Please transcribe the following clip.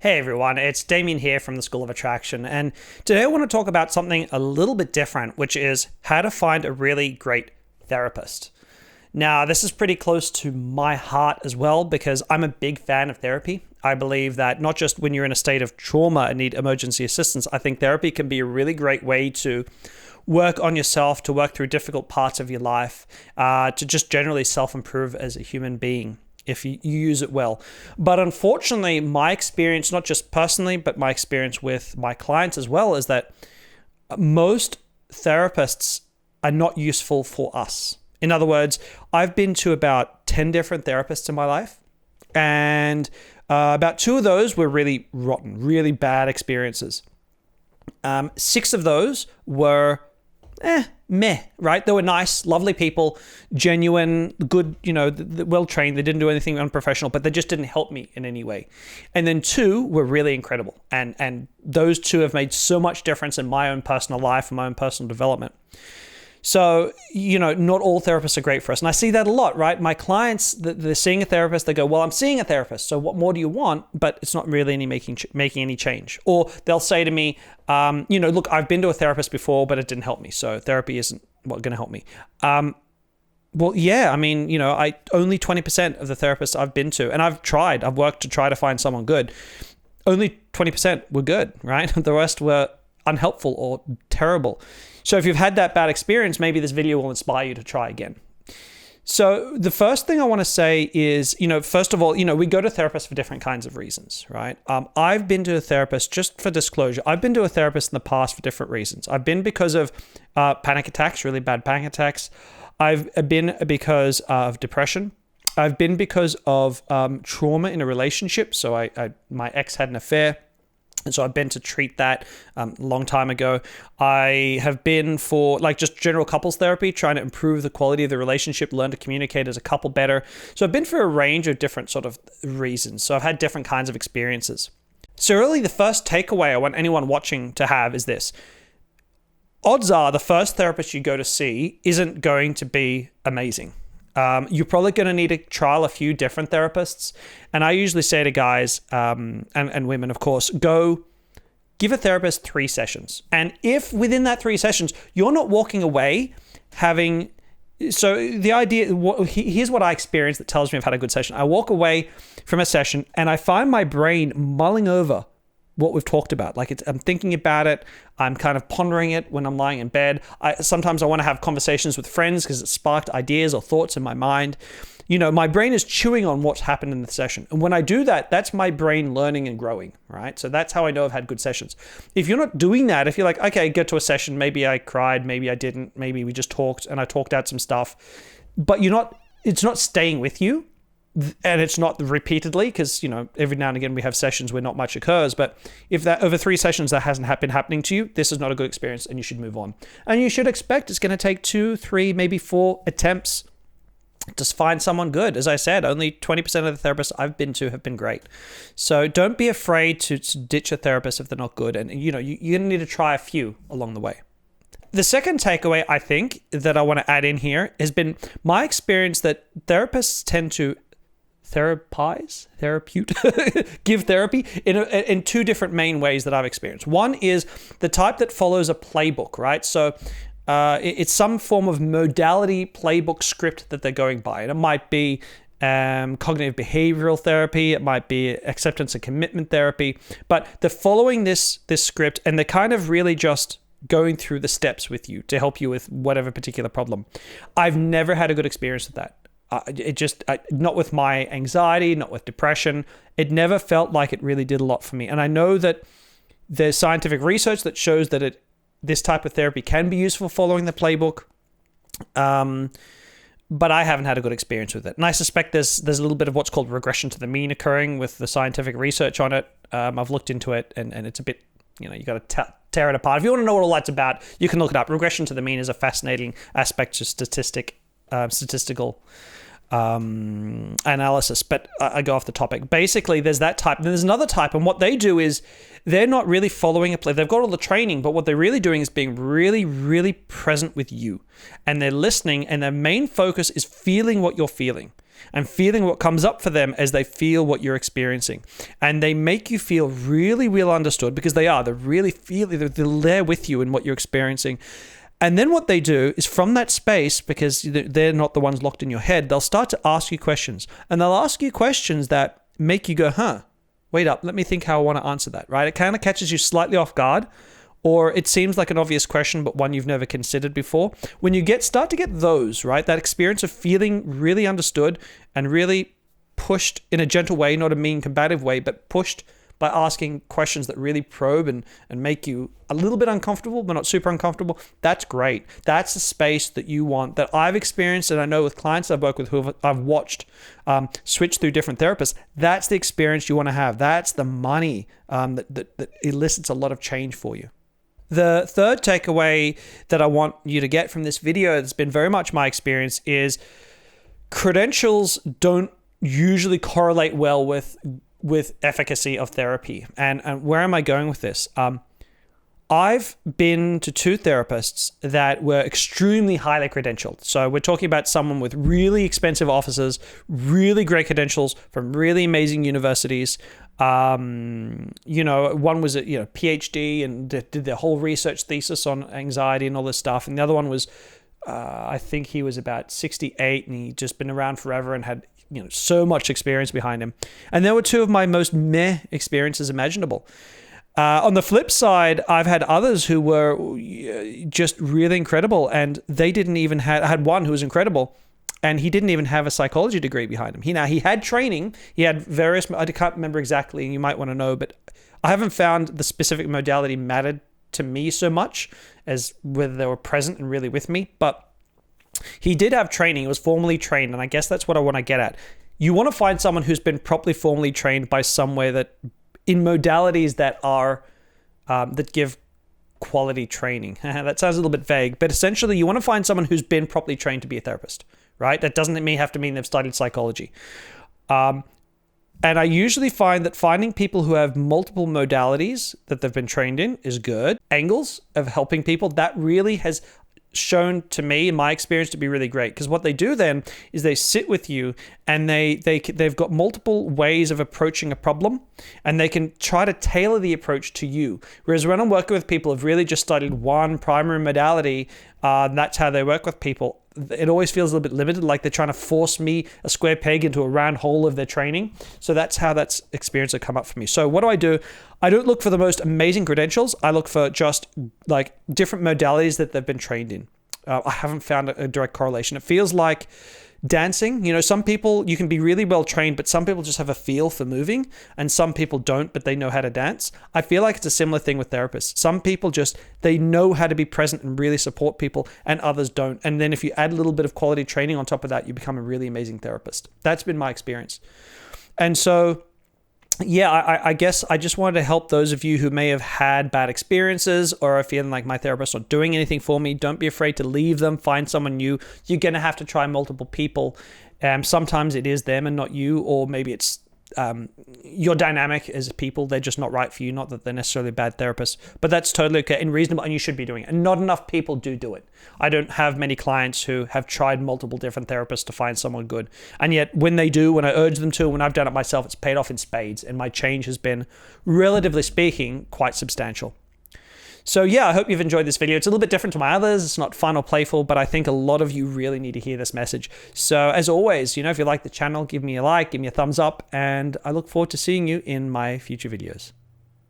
Hey everyone, it's Damien here from the School of Attraction, and today I want to talk about something a little bit different, which is how to find a really great therapist. Now, this is pretty close to my heart as well because I'm a big fan of therapy. I believe that not just when you're in a state of trauma and need emergency assistance, I think therapy can be a really great way to work on yourself, to work through difficult parts of your life, to just generally self-improve as a human being, if you use it well. But unfortunately, my experience, not just personally, but my experience with my clients as well, is that most therapists are not useful for us. In other words, I've been to about 10 different therapists in my life, and about 2 of those were really rotten, really bad experiences. 6 of those were meh, right? They were nice, lovely people, genuine, good, well-trained. They didn't do anything unprofessional, but they just didn't help me in any way. And then 2 were really incredible. And those 2 have made so much difference in my own personal life and my own personal development. So, not all therapists are great for us. And I see that a lot, right? My clients, they're seeing a therapist, they go, well, I'm seeing a therapist, so what more do you want? But it's not really making any change. Or they'll say to me, look, I've been to a therapist before, but it didn't help me. So therapy isn't going to help me. Well, yeah, I only 20% of the therapists I've been to, and I've worked to try to find someone good. Only 20% were good, right? The rest were unhelpful or terrible. So if you've had that bad experience, maybe this video will inspire you to try again. So the first thing I want to say is, first of all, we go to therapists for different kinds of reasons, right? I've been to a therapist, just for disclosure, I've been to a therapist in the past for different reasons. I've been because of panic attacks, really bad panic attacks. I've been because of depression. I've been because of trauma in a relationship. So my ex had an affair. And so I've been to treat that a long time ago. I have been for just general couples therapy, trying to improve the quality of the relationship, learn to communicate as a couple better. So I've been for a range of different sort of reasons. So I've had different kinds of experiences. So really the first takeaway I want anyone watching to have is this. Odds are the first therapist you go to see isn't going to be amazing. You're probably going to need to trial a few different therapists. And I usually say to guys, and women, of course, go give a therapist 3 sessions. And if within that 3 sessions, you're not walking away having... So the idea, here's what I experienced that tells me I've had a good session. I walk away from a session and I find my brain mulling over what we've talked about. I'm thinking about it. I'm kind of pondering it when I'm lying in bed. Sometimes I want to have conversations with friends because it sparked ideas or thoughts in my mind. My brain is chewing on what's happened in the session. And when I do that, that's my brain learning and growing, right? So that's how I know I've had good sessions. If you're not doing that, if you're like, okay, get to a session, maybe I cried, maybe I didn't, maybe we just talked and I talked out some stuff, but it's not staying with you. And it's not repeatedly because, every now and again we have sessions where not much occurs. But if that over 3 sessions that hasn't been happening to you, this is not a good experience and you should move on. And you should expect it's going to take 2, 3, maybe 4 attempts to find someone good. As I said, only 20% of the therapists I've been to have been great. So don't be afraid to ditch a therapist if they're not good. And, you're going to need to try a few along the way. The second takeaway I think that I want to add in here has been my experience that therapists tend to give therapy in 2 different main ways that I've experienced. One is the type that follows a playbook, right? So it's some form of modality playbook script that they're going by. And it might be cognitive behavioral therapy. It might be acceptance and commitment therapy. But they're following this script and they're kind of really just going through the steps with you to help you with whatever particular problem. I've never had a good experience with that. Not with my anxiety, not with depression. It never felt like it really did a lot for me. And I know that there's scientific research that shows that this type of therapy can be useful following the playbook. But I haven't had a good experience with it. And I suspect there's a little bit of what's called regression to the mean occurring with the scientific research on it. I've looked into it and it's a bit, you got to tear it apart. If you want to know what all that's about, you can look it up. Regression to the mean is a fascinating aspect to statistical analysis, but I go off the topic. Basically, there's that type, and there's another type, and what they do is they're not really following a play. They've got all the training, but what they're really doing is being really, really present with you, and they're listening, and their main focus is feeling what you're feeling. and feeling what comes up for them as they feel what you're experiencing. And they make you feel really, really understood, because they are. They're really feeling, they're there with you in what you're experiencing. And then what they do is, from that space, because they're not the ones locked in your head, they'll start to ask you questions. And they'll ask you questions that make you go, wait up, let me think how I want to answer that, right? It kind of catches you slightly off guard, or it seems like an obvious question, but one you've never considered before. When you start to get those, right, that experience of feeling really understood and really pushed in a gentle way, not a mean combative way, but pushed by asking questions that really probe and make you a little bit uncomfortable, but not super uncomfortable, that's great. That's the space that you want, that I've experienced, and I know with clients I've worked with who I've watched switch through different therapists. That's the experience you want to have. That's the money that elicits a lot of change for you. The third takeaway that I want you to get from this video, that's been very much my experience, is credentials don't usually correlate well with efficacy of therapy. And where am I going with this? I've been to 2 therapists that were extremely highly credentialed. So we're talking about someone with really expensive offices, really great credentials from really amazing universities. One was a PhD and did their whole research thesis on anxiety and all this stuff. And the other one was, I think he was about 68 and he'd just been around forever and had so much experience behind him. And they were 2 of my most meh experiences imaginable. On the flip side, I've had others who were just really incredible, and they didn't even I had one who was incredible, and he didn't even have a psychology degree behind him. He had training, he had various, I can't remember exactly, and you might want to know, but I haven't found the specific modality mattered to me so much as whether they were present and really with me. But he did have training, he was formally trained, and I guess that's what I want to get at. You want to find someone who's been properly formally trained by somewhere that, in modalities that are, that give quality training. That sounds a little bit vague, but essentially you want to find someone who's been properly trained to be a therapist, right? That doesn't have to mean they've studied psychology. And I usually find that finding people who have multiple modalities that they've been trained in is good. Angles of helping people, that really has shown to me, in my experience, to be really great, because what they do then is they sit with you and they've got multiple ways of approaching a problem, and they can try to tailor the approach to you. Whereas when I'm working with people who've really just studied one primary modality, that's how they work with people, it always feels a little bit limited, like they're trying to force me a square peg into a round hole of their training. So that's how that experience has come up for me. So what do? I don't look for the most amazing credentials. I look for just like different modalities that they've been trained in. I haven't found a direct correlation. It feels like dancing. Some people, you can be really well trained, but some people just have a feel for moving, and some people don't, but they know how to dance. I feel like it's a similar thing with therapists. Some people they know how to be present and really support people, and others don't. And then if you add a little bit of quality training on top of that, you become a really amazing therapist. That's been my experience. And so, yeah, I guess I just wanted to help those of you who may have had bad experiences or are feeling like my therapist's not doing anything for me. Don't be afraid to leave them. Find someone new. You're going to have to try multiple people. Sometimes it is them and not you, or maybe it's your dynamic as people. They're just not right for you. Not that they're necessarily bad therapists, but that's totally okay and reasonable, and you should be doing it. And not enough people do it. I don't have many clients who have tried multiple different therapists to find someone good. And yet when they do, when I urge them to, when I've done it myself, it's paid off in spades. And my change has been, relatively speaking, quite substantial. So yeah, I hope you've enjoyed this video. It's a little bit different to my others. It's not fun or playful, but I think a lot of you really need to hear this message. So as always, if you like the channel, give me a like, give me a thumbs up, and I look forward to seeing you in my future videos.